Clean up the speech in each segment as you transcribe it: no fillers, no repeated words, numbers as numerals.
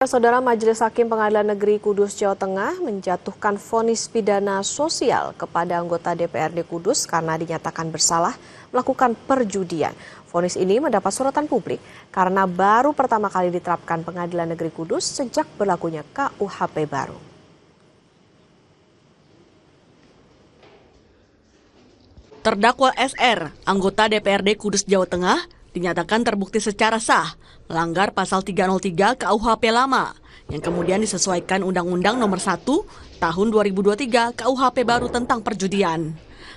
Saudara, Majelis Hakim Pengadilan Negeri Kudus, Jawa Tengah menjatuhkan vonis pidana sosial kepada anggota DPRD Kudus karena dinyatakan bersalah melakukan perjudian. Vonis ini mendapat sorotan publik karena baru pertama kali diterapkan Pengadilan Negeri Kudus sejak berlakunya KUHP baru. Terdakwa SR, anggota DPRD Kudus, Jawa Tengah, dinyatakan terbukti secara sah melanggar pasal 303 KUHP lama yang kemudian disesuaikan Undang-Undang Nomor 1 Tahun 2023 KUHP baru tentang perjudian.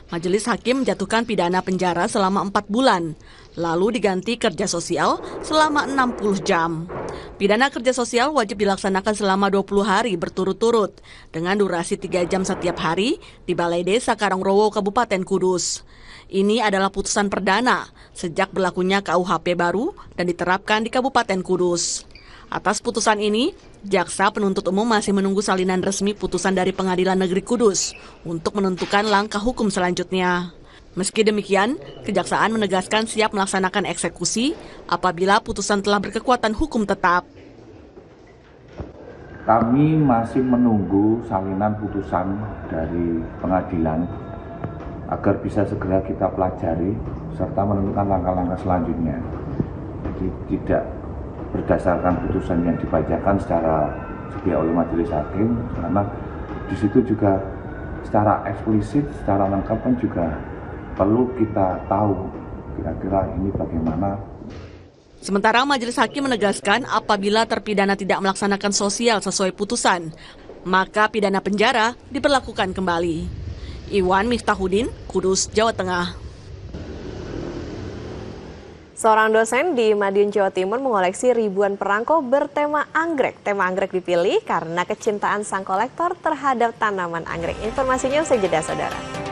Majelis Hakim menjatuhkan pidana penjara selama 4 bulan, lalu diganti kerja sosial selama 60 jam. Pidana kerja sosial wajib dilaksanakan selama 20 hari berturut-turut dengan durasi 3 jam setiap hari di Balai Desa Karangrowo, Kabupaten Kudus. Ini adalah putusan perdana sejak berlakunya KUHP baru dan diterapkan di Kabupaten Kudus. Atas putusan ini, Jaksa Penuntut Umum masih menunggu salinan resmi putusan dari Pengadilan Negeri Kudus untuk menentukan langkah hukum selanjutnya. Meski demikian, Kejaksaan menegaskan siap melaksanakan eksekusi apabila putusan telah berkekuatan hukum tetap. Kami masih menunggu salinan putusan dari pengadilan agar bisa segera kita pelajari serta menentukan langkah-langkah selanjutnya. Jadi tidak berdasarkan putusan yang dibacakan secara sepihak oleh Majelis Hakim, karena di situ juga secara eksplisit, secara lengkap kan juga perlu kita tahu kira-kira ini bagaimana. Sementara Majelis Hakim menegaskan apabila terpidana tidak melaksanakan sosial sesuai putusan, maka pidana penjara diberlakukan kembali. Iwan Miftahudin, Kudus, Jawa Tengah. Seorang dosen di Madiun, Jawa Timur mengoleksi ribuan perangko bertema anggrek. Tema anggrek dipilih karena kecintaan sang kolektor terhadap tanaman anggrek. Informasinya usai jeda, saudara.